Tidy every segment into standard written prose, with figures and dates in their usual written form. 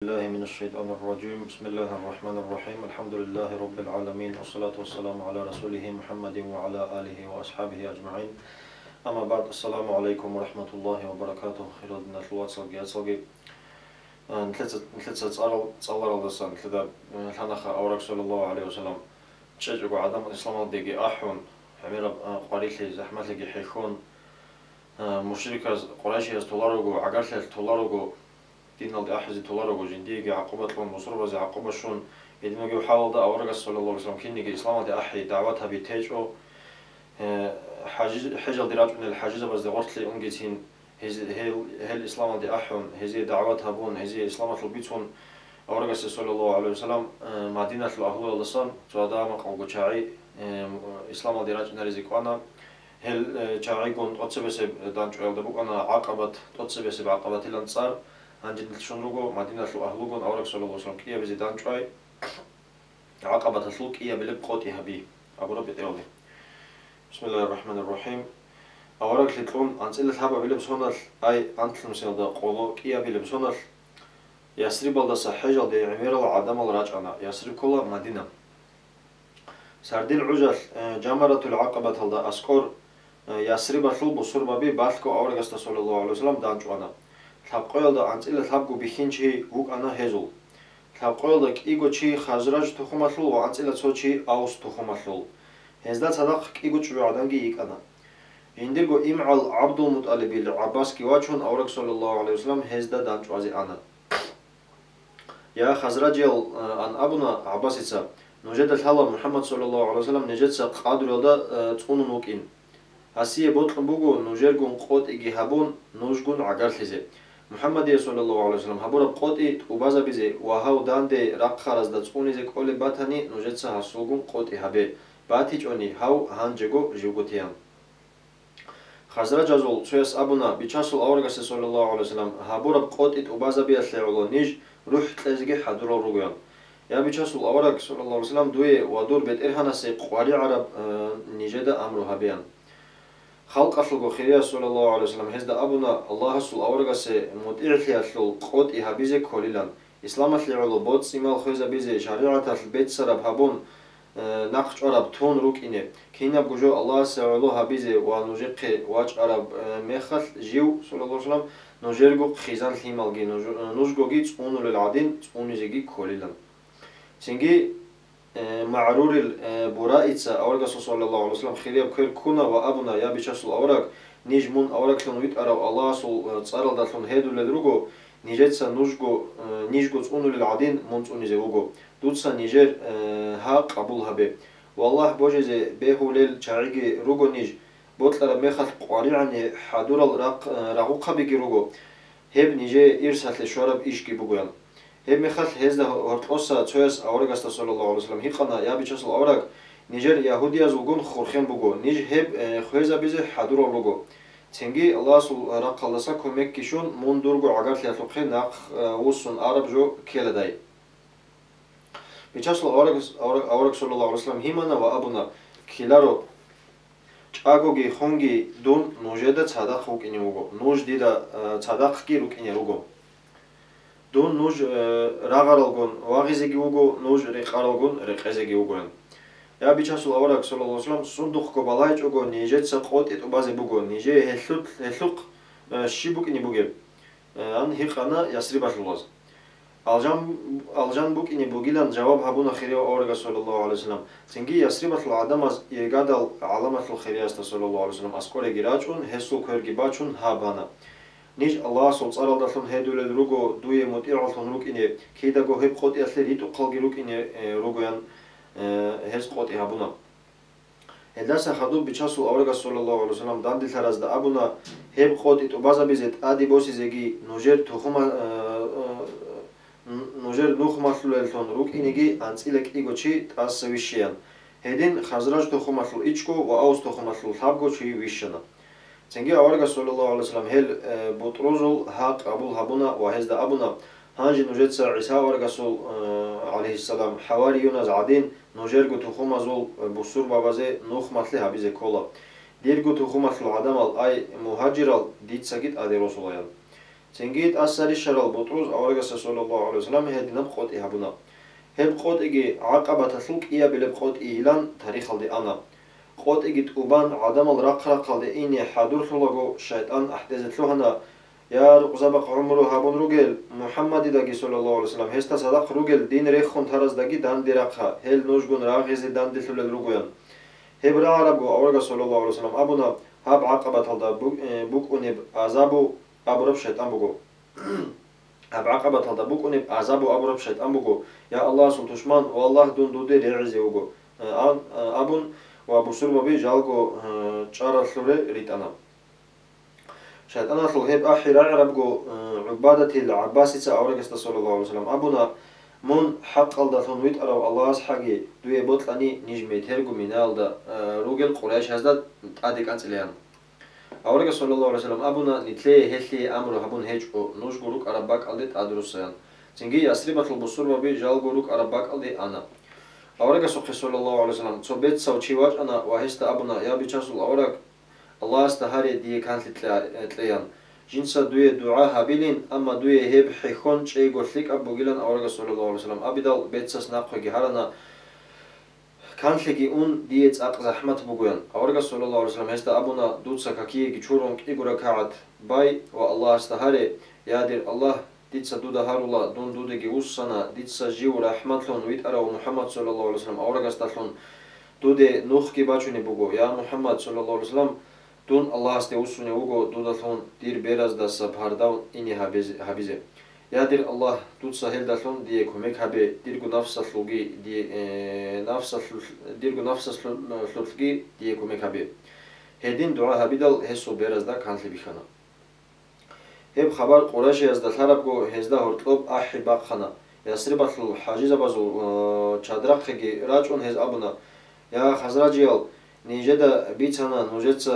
بالله من الشيطان الرجيم بسم الله الرحمن الرحيم الحمد لله رب العالمين والصلاة والسلام على رسوله محمد وعلى آله وأصحابه أجمعين أما بعد السلام عليكم ورحمة الله وبركاته خير دنا الواتساب جالسوجي نتلت تصور الدسان كذا الحناخ أورك صلى الله عليه وسلم تشجع عدم الإسلام ديجي أحون عمير قريت لي زحمة لي حيخون مشركة قريش يستولارجو عقارت يستولارجو دين الأحز يستولارجو جنديجي عقوبة لهم مصروبة زي عقوبة شون يدينو جو حاول ده أورك صلى الله عليه وسلم كيني الإسلام ده أحي دعوتها بيتجو حاجة دراج من الحاجة بس دغرت لي أنجتين هي الإسلام ده أحون هي دعوتها بون هي إسلام البيتون أورك صلى الله عليه وسلم مدينة الأهول اللسان جادا مقام جاعي إسلام دراج نرزق أنا هل جاعيكون أتصبسب دانجوال دبوك أنا عقبت أتصبسب عقبت الأنصار عندنا الشنروجو مدينة الأهلوجون أورك صلى الله عليه وسلم كيا بزي دانجوي عقبت السلوك كيا بلب قوتي هبي أبو ربي تيولي بسم الله الرحمن الرحيم أورك لتلون أنزل الهبة بلب سونر أي أنت المسيل دا قولو كيا بلب سونر يسري بالدا صحيجل دي عمير العدم الراجعنا يسري كل مدينة سردين عجل جمرة العقبة هلدا أسكور يسري بطلب بصور بابي باتكو أورك صلى الله عليه وسلم دانجوانا ثاب قيل دا أنزل ثابكو بخينشي وك أنا هزول ثاب قيل دا كيغو شي خزرج تخمثلو وأنزل تصوشي أوس تخمثلو هزدا صدق كيغو شبه عدنجي يك أنا عندرغو إمعال عبد المطلب العباس كيواتشون أورك صلى الله عليه وسلم هزدا دانجوازي أنا يا خزرجيل أن أبونا عباسيتسا نوجد الحلال محمد صلى الله عليه وسلم نجدسا قادر يلدا تقونون وكين هسيه بوطن بوغو نوجرغون قوت إيجي هابون نوجغون عقارتليزي محمد صلى الله عليه وسلم هبورا قوتي وبازا بيزي وهاو داندي رقخارز دا تقونيزي كولي باتاني نوجدسا هسوغون قوتي هابي باتي جوني هاو هانجيغو جيوغوتيان خزرج ازول سويس أبونا بيشاسول أورغاسي صلى الله عليه وسلم هبورا قوتي وبازا بيسلعولو نيج روح تلزيجي حدورو روغيان يا بيشاسول أورغ صلى الله عليه وسلم دوي ودور بيت إرهانسي قواري عرب نيجدا أمرو هابيان خلق أصلو خيريا صلى الله عليه وسلم هزدا أبونا الله سول أورغاسي مدعي أصلو قوتي هابيزي كوليلان إسلام أصلعولو بوت سيمال خويزا بيزي شريعة البيت سرب هابون نقش عرب تون روكيني كينا بجو الله سعولو هابيزي ونوجيقي واج عرب ميخل جيو صلى الله عليه وسلم نوجيرغو خيزان ثيمالجي نوجغوغي تقونو للعدين تقونو زيجي كوليلان سنجي معرور البرائتسا أورغ صلى الله عليه وسلم خيريا بكير كونا وأبونا يا بيشاسول أورغ نيجمون أورغ لنويت أرو الله سول تصارل داتلون هيدو لدروغو نيجتسا نيجغو تقونو للعدين مونتقوني زيوغو دوتسا نيجر ها قبول هبه والله بوجزي بهولل چاعيگي روغو نيج بوتلر ميخل قواريعني حدور راغوقا بيگي روغو هب نيجي إرسال شورب إشكي بوغيان هب ميخل هزدا هورتلوسا تسويس أورغاست صلى الله عليه وسلم هيقنا يا بيچاسل أورغ نيجر يهوديا زوغون خورخين بوغو نيج هب خويزا بيزي حدور روغو تنجي الله سول راقلسا كوميك كيشون موندورغو عقارت لاتلوخي ناق وصن عرب جو كيلداي بيشاسل أورغ صلى الله عليه وسلم هيمانا وأبونا كيلارو چاگوگي خونگي دون نوجدا صدق خوكيني وغو نوج ديدا صدق كي روكيني وغو دون نوج راغارالگون واغيزيگي وغو نوج ريقارالگون ريقيزيگي وغو يا بيشاسل أورغ صلى الله عليه وسلم صندوق كوبالايچ وغو نيجت سقوت وبازي بوغو نيجي هلوق شيبوكيني بوغو ان هيقانا يسري باشلوز алжан бук ини бугилан жаваб хабуна хирия орга саллаллаху алейхи вассалам синги ясрибатл адам аз егадал аламатл хириаста саллаллаху алейхи вассалам аскоре гирачун хесу көрги бачун хабана ниж аллах сол царалдатлун хедуле руго дуе мутиалтун рук ини кидаго хеп қот ясли риту қалги рук ини ругоян хес қот хабуна эдаса хаду бичасу орга саллаллаху алейхи вассалам дандил таразда абуна хеп қот ит база бизет ади боси зеги ножер тухума نوجر نخماتلو التون روك إنيجي أنسيلك إيجوشي تاسويشيان هيدين خزرج تخماتلو إيشكو وأوس تخماتلو ثابجو شي ويشنا تنجي أورجا صلى الله عليه وسلم هل بطروزل هاق أبو هابونا وهزدا أبونا هانجي نوجتسا عيسى أورجا صل عليه السلام حواري يوناز عدين نوجرجو تخمازول بصور بابازي نخماتلي هابيزي كولا ديرجو تخماتلو عدمال أي مهاجرال ديتساجيت أدي رسوليان Ценгит асари шарал ботруз аурагаса саллаллаху алейхи вассалам хединам қот ихабуна. Хеб қот иги ақабататлук ия билеб қот илан тарихалди ана. قوت إجت أوبان عدم الرق على إني حضور ثلاجو شيطان أحدث له يا رقزبق عمره هابون رجل محمد داقي صلى الله عليه وسلم هستا صدق رجل دين ريخون ترز داقي دان ديرقها هل نوجون راغز دان دلول الرجوين هبرا عربو أورغا صلى الله عليه وسلم أبونا هاب عقبة هذا بوك أنب عذابو أبرب شيطان بوجو هاب عقبة هذا بوك أنب عذابو أبرب شيطان بوجو يا الله سنتشمان والله دون دودي رعزي وجو أبون وابوسور بابي جالكو تشارلوري ريتانا شيطان أصل هب آخر عربكو عبادة العباسي أورجست صلى الله عليه وسلم أبونا من حق الدثون ويت أرو الله أصحابي دوي بطلاني نجمي ترجو من هذا روجل قريش هذا أديك أنتليان أورجست صلى الله عليه وسلم أبونا نتلي هتلي أمره هبون هجو نوش جروك أرباك ألدت أدرسيان تنجي أسربة البصور بابي جال جروك أرباك ألدي أنا أورجست صلى الله عليه وسلم صبيت سوتشيواج أنا وهست أبونا يا بيشاسول أورج الله استهاري دي كانت تليان جنسا دوي دعاء هابيلين أما دوي هب حيخون شيء قلتلك أبو جيلان أورغ صلى الله عليه وسلم أبدال بيتساس ناقه جهارنا كانت لكي أون ديت أق زحمة بوجيان أورغ صلى الله عليه وسلم هستا أبونا دوتسا كاكي جورون إيجورا كعد باي والله استهاري يادر الله ديتسا دودا هارولا دون دودا جيوسنا ديتسا جيو رحمة لون ويت أرى محمد صلى الله عليه وسلم أورغ استهلون دودي نوخ كي باتشوني بوجو يا محمد صلى الله عليه وسلم دون الله استوسوني وجو دودالون دير بيراز دا سبهارداون إني هابيزه يا دير الله دود سهل دالون دي كوميك هابي ديرجو نفس الثلوجي دي ديرجو نفس الثلوجي دي كوميك هابي هدين دعاء هابيدال هسو بيراز دا كانت بيخنا هب خبر قريش يزدال هربجو هزدا هرطلب أحباق خنا يسربت الحاجزة بازو چادرقي راجون هز أبونا يا خزراجيال نيجدا بيتانا نوجتsa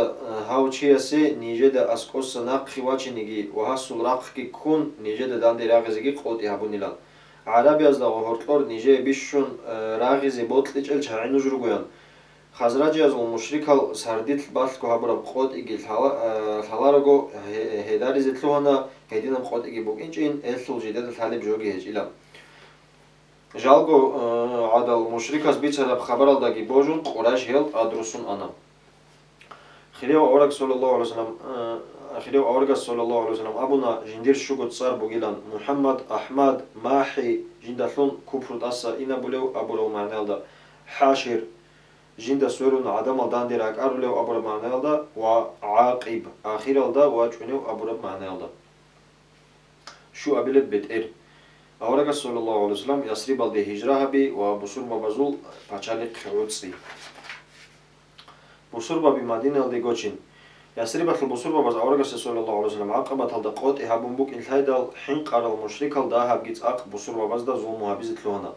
هاوچياسي نيجدا اسكوس ناقخي واچينيگي وهاسول راقخي كون نيجدا داندي راغزيگي قوتي هابونيلان عربي ازدا هورتلور نيجي بيشون راغزي بوتليچل چاينو جورگويان خزراجي از مشركال سرديت بالكو هابرا قوتيگي ثالارگو هداريزتلونا هدينم قوتيگي بوگينچين элсул جيدد ثالب جوگي هجيلا جالگو عدل مشركاس بيتسرب خبرال داگي بوجون قراش هيل ادرسون انا خيريو اورك صلى الله عليه وسلم خيريو اورك صلى الله عليه وسلم ابونا جندير شوغو تصار بوغيلان محمد احمد ماحي جندالون كوفرت اسا انا بولو ابولو معنالدا حاشر جندا سورون عدم دانديراك ارلو ابولو معنالدا وعاقب اخيرالدا واچونيو ابولو معنالدا شو ابيلب بتر أورغ صلى الله عليه وسلم يسري بالدي هجرة بي وبصور ببزول فچالق عوتسي بصور ببي مدينة الدي غوچين يسري بطل بصور ببز أورغ صلى الله عليه وسلم عقبة الدقوت إهابون بوك إنتهيدال حين قرى المشرك الداهب جيت أق بصور ببز دا ظلمها بيزت لهنا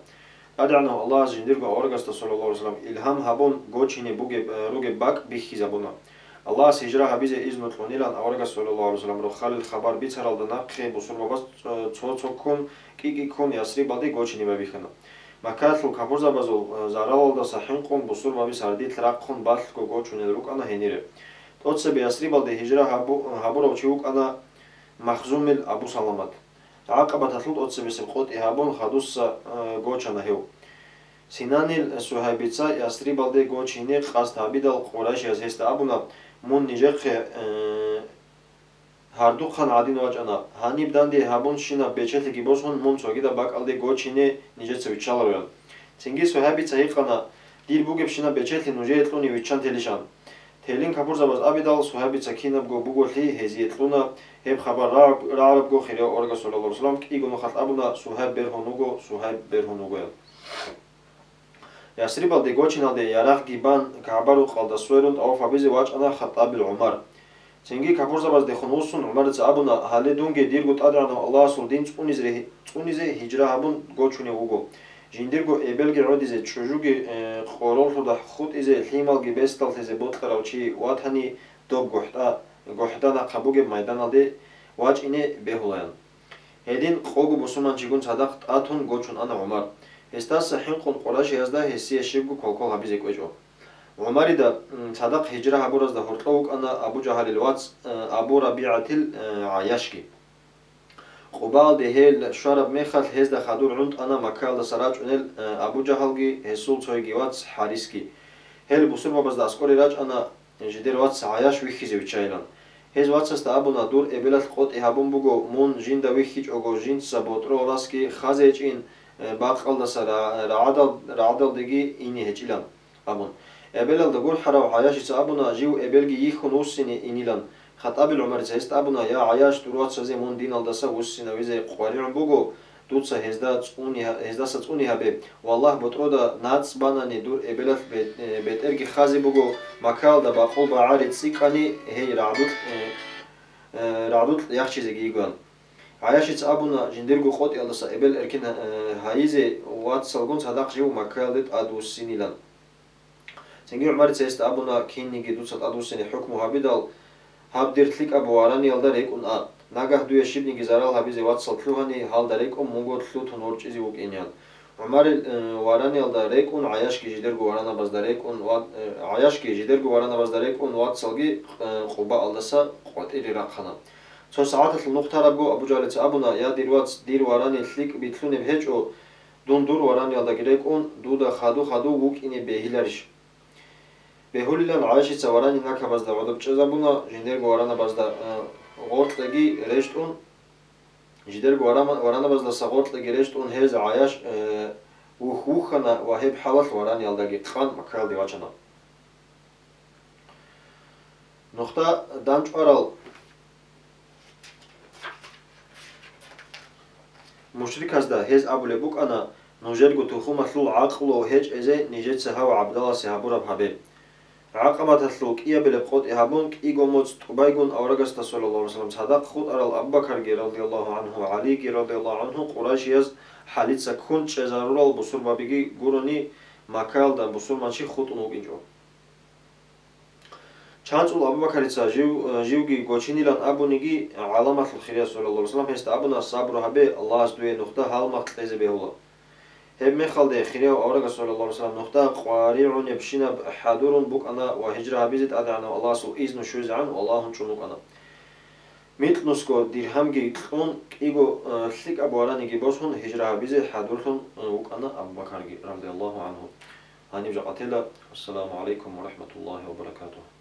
أدعنه الله زندرغ أورغ صلى الله عليه وسلم إلهام هابون غوچيني روغ باك بيخي زبونا الله سهجرة هبيزة إذن تلونيلان أورغ صلى الله عليه وسلم رو خالد خبر بيتسرال دنا خي بصور ببز څوڅوكون كيكي كون يسري بالدي غوچيني ببيخنا مكاتل كابورزا بازول زارال دا صحين قون بصور ببي سردي تراقون بالكو غوچونيل روك أنا هنيره توتس بيسري بالدي هجرة هابورو چيوك أنا مخزوم أبو سلامت عقبة تطلط توتس بيسبقوت إهابون خدوس غوچانا هيو سينانيل سوهايبيتسا يسري بالدي غوچيني قاس تابيدال قراش يزهست أبونا مون نيجق هردو خان عادين واجانا هانيب داندي هابون شينا بيچتي گيبوسون مون سوگيدا باقالدي گوچيني نيجيتس ويچالرويان تينگي سوهابي تايقانا دير بوگيب شينا بيچتي نوجيتلوني ويچان تيليشان تيلين كابورزاباز ابيدال سوهابي تاكيناب گو بوگولي هزيتلونا هيب خبر رارب گو خيريو اورغا صلى الله عليه وسلم كي گونو خات ابونا سوهاب برهونوگو ياسري بالدي گوچينا دي ياراق گيبان كعبرو قالدا سويروند او فابيزي واجانا خطاب العمر تنگي كابورزاباز دخونوسون عمرت ابونا هالدونگي ديرگوت ادرانو الله سولدين چونيزه هجرة هابون گوچوني وگو جنديرگو ابلگي روديزه چوجوگي قورولتو دا خود ازه ليمالگي بستالتزه بوتقراوچي واتاني دوب گوحدانا قبوگي ميدانالدي واج اني بهولايان هدين قوگو بوسومان چيگون صدق اتون گوچون انا عمر استاس حين قون قراش يازدا هسيه شيگو كولكول هابيزه گوجو عمر دا صدق هجرة هبورز دا هرطوك أنا أبو جهل الواتس أبو ربيعة العياشكي قبال ده هل شرب مخل هز ده خدور عند أنا مكال ده سراج ونل أبو جهلجي هسول تويجي واتس حارسكي هل بصير ما بس ده أسكوري راج أنا جدير واتس عياش ويخيزي وتشايلان هز واتس است أبو نادور إبلت قط إهابون بوجو مون جين ده ويخيج أوجو جين سبوترو راسكي خازيج إن باقل ده سرا رعدل دقي إني هجيلان أبون إبلل ده قول حرا وعياش سأبونا جيو إبلجي يخون وسني إنيلان خط أبل عمر زهست أبونا يا عياش تروات سزي مون دين الدسا وسنا ويزي قواري عمبوغو دوتسا هزدا ستوني هبه والله بطرودا ناتس بانا ندور إبلف بيت إرجي خازي بوغو مكال دا باقول بعارض سيكاني هي رعدوت يخشي زيجيغان عياشيت أبونا جندرغو خود الدسا إبل إركين هايزي وات سلغون صدق جيو مكال دت أدوس سينيلان سنجي عمر زهست أبونا كيني جدوسات أدوس سيني حكمو هبيدال هاب ديرتليك أبو واراني يلدا ريكون ناقه دوية شبني جزارال هابيزي واتسل تلوهاني هال دا ريكون مونغو تلو تنورج إزي وك إنيان عمر واراني يلدا ريكون عياش كي جدرغو وارانا باز دا ريكون عياش كي جدرغو وارانا باز دا ريكون واتسلغي خوبا ألدسا قوات إلي راقخانا سو ساعات النقطة رابغو أبو جالت أبونا يا دير واتس دير واراني تليك بيتلوني بهج أو دون دور واراني يلدا ريكون دودا خادو وك إني بيهيلارش بهوليلان عايشي سواراني ناكا بازدا ودب چزابونا جندر گوارana بازدا غورتلگي رشتون جدر گوارana بازدا سغورتلگي رشتون هز عايش وخوخنا وهب حالت وراني يلدگي قان مكال ديواچنا نقطة دانچ ارال مشرك هزدا هز ابو لبوك انا نوجرگو تخو مثلو عقلو هج ازي نيجت سهو عبدالله سهبورا بحبيب عقبات الثلوك إيا بلبقود إهابونك إيغو موت تقبايقون أورغستا صلى الله عليه وسلم صدق خود أرال أبو بكر رضي الله عنه وعلي رضي الله عنه قراش يز حاليتسا كون چزارورال بصور بابيگي قروني مكال دا بصور منشي خود انوك إنجو چانسول أبو بكريتسا جيوغي قوچيني لان أبو نيگي علامة الخيرية صلى الله عليه وسلم هست أبونا صبر هبه الله أسدوه نقطة هال مقت ليزي به الله هب مخال ده خيريا وأورغ صلى الله عليه وسلم نقطة قواريعون يبشينا حضورون بوك أنا وهجرة هبيزت أدعنا الله سو إذن شوز عن والله هنشونوك أنا مثل نسكو ديرهمجي كون إيغو ثليك أبواراني جيبوسهن هجرة هبيزت حضورهم وك أنا أبو بكر رضي الله عنه هاني بجاقتلا السلام عليكم ورحمة الله وبركاته